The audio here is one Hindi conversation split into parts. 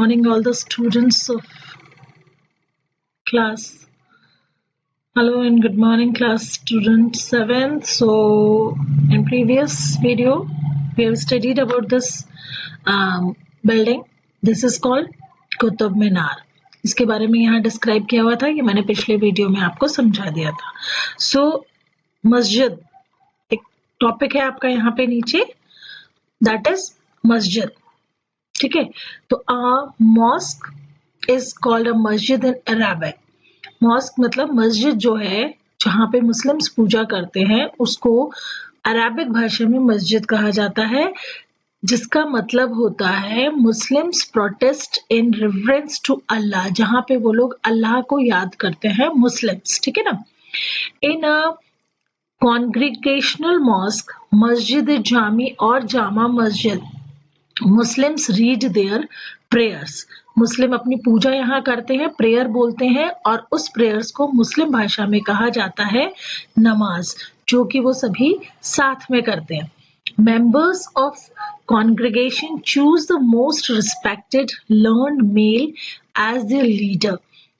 morning all the students of class. Hello and good morning class student 7th. So in previous video we have studied about this building. This is called Qutub Minar. इसके बारे में यहाँ डिस्क्राइब किया हुआ था, ये मैंने पिछले वीडियो में आपको समझा दिया था. सो मस्जिद एक टॉपिक है आपका यहाँ पे नीचे, दैट इज मस्जिद. ठीक है, तो मॉस्क इज कॉल्ड अ मस्जिद इन अरबिक. मॉस्क मतलब मस्जिद जो है जहाँ पे मुस्लिम्स पूजा करते हैं उसको अरबिक भाषा में मस्जिद कहा जाता है, जिसका मतलब होता है Muslims protest in reverence to Allah, जहाँ पे वो लोग अल्लाह को याद करते हैं मुस्लिम्स. ठीक है ना. इन अ कॉन्ग्रीगेशनल मॉस्क, मस्जिद जामी और Jama Masjid, Muslims read there prayers. मुस्लिम अपनी पूजा यहाँ करते हैं, प्रेयर बोलते हैं और उस प्रेयर्स को मुस्लिम भाषा में कहा जाता है नमाज, जो कि वो सभी साथ में करते हैं. Members of congregation choose the most respected learned male as their leader.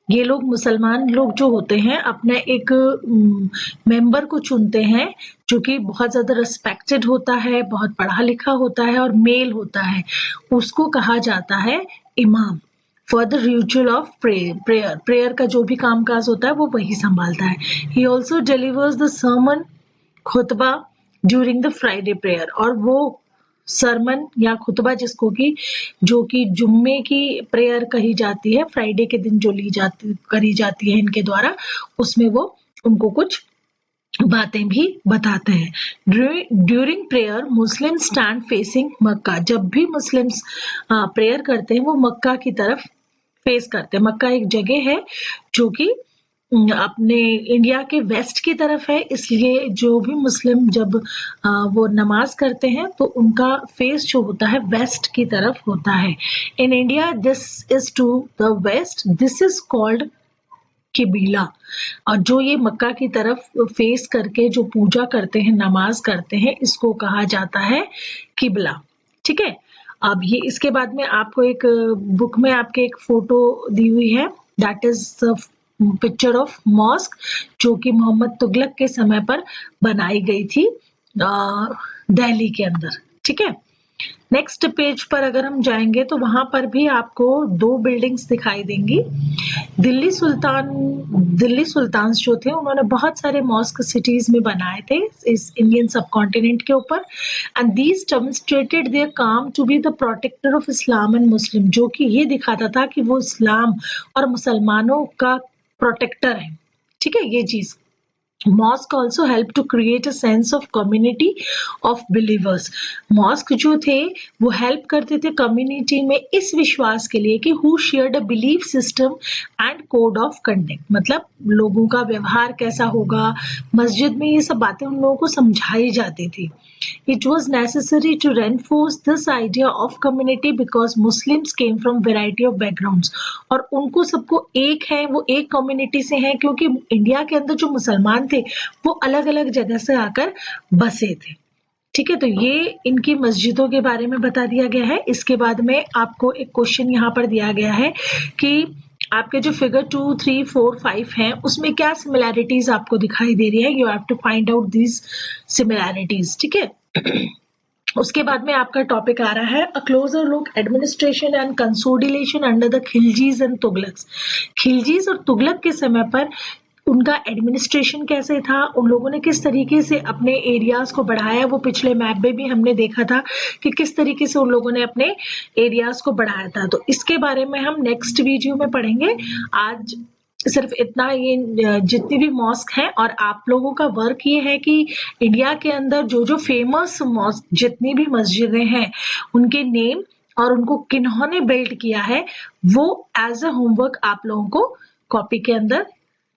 ये लोग मुसलमान लोग जो होते हैं अपना एक मेंबर को चुनते हैं जो कि बहुत ज्यादा रिस्पेक्टेड होता है, बहुत पढ़ा लिखा होता है और मेल होता है. उसको कहा जाता है इमाम. For the ritual of prayer का जो भी कामकाज होता है वो वही संभालता है. He also delivers the sermon khutba during the Friday prayer. और वो सरमन या खुतबा जिसको कि जो कि जुम्मे की प्रेयर कही जाती है, फ्राइडे के दिन जो करी जाती है इनके द्वारा, उसमें वो उनको कुछ बातें भी बताते हैं. ड्यूरिंग प्रेयर मुस्लिम स्टैंड फेसिंग मक्का. जब भी मुस्लिम्स प्रेयर करते हैं वो मक्का की तरफ फेस करते हैं. मक्का एक जगह है जो कि अपने इंडिया के वेस्ट की तरफ है, इसलिए जो भी मुस्लिम जब वो नमाज करते हैं तो उनका फेस जो होता है वेस्ट की तरफ होता है. In India this is to the west, this is called किबला. और जो ये मक्का की तरफ फेस करके जो पूजा करते हैं, नमाज करते हैं, इसको कहा जाता है किबला. ठीक है. अब ये इसके बाद में आपको एक बुक में आपके एक फोटो दी हुई है, that is picture of mosque, जो कि मोहम्मद तुगलक के समय पर बनाई गई थी दिल्ली के अंदर. ठीक है. नेक्स्ट पेज पर अगर हम जाएंगे तो वहां पर भी आपको दो बिल्डिंग्स दिखाई देंगी. दिल्ली सुल्तान जो थे उन्होंने बहुत सारे मॉस्क सिटीज में बनाए थे इस इंडियन सबकॉन्टिनेंट के ऊपर. एंड दीज डेमोन्स्ट्रेटेड देयर काम to be the protector of Islam and Muslim, जो कि ये दिखाता था कि वो इस्लाम और मुसलमानों का प्रोटेक्टर है. ठीक है, ये चीज. Mosque also help to create a sense of community of believers. Mosque जो थे वो हेल्प करते थे कम्युनिटी में इस विश्वास के लिए कि who shared a belief system and code of conduct. मतलब लोगों का व्यवहार कैसा होगा, मस्जिद में ये सब बातें उन लोगों को समझाई जाती थी. It was necessary to reinforce this idea of community because Muslims came from variety of backgrounds. और उनको सबको एक है, वो एक कम्युनिटी से हैं, क्योंकि इंडिया के अंदर जो मुसलमान थे वो अलग अलग जगह से आकर बसे थे. ठीक है, तो ये इनकी मस्जिदों के बारे में बता दिया गया है. इसके बाद में आपको एक क्वेश्चन यहाँ पर दिया गया है कि आपके जो फिगर 2, 3, 4, 5 हैं उसमें क्या सिमिलैरिटीज आपको दिखाई दे रही है. You have to find out these similarities. ठीक है. उसके बाद में आपका टॉपिक आ रहा है a closer look administration and consolidation under the Khiljis and Tughlaqs. Khiljis और तुगलक के समय पर उनका एडमिनिस्ट्रेशन कैसे था, उन लोगों ने किस तरीके से अपने एरियाज को बढ़ाया. वो पिछले मैप में भी हमने देखा था कि किस तरीके से उन लोगों ने अपने एरियाज को बढ़ाया था. तो इसके बारे में हम नेक्स्ट वीडियो में पढ़ेंगे. आज सिर्फ इतना, ये जितनी भी मॉस्क हैं, और आप लोगों का वर्क ये है कि इंडिया के अंदर जो जो फेमस मॉस्क, जितनी भी मस्जिदें हैं, उनके नेम और उनको किन्होंने बिल्ड किया है वो एज अ होमवर्क आप लोगों को कॉपी के अंदर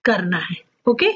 करना है. ओके.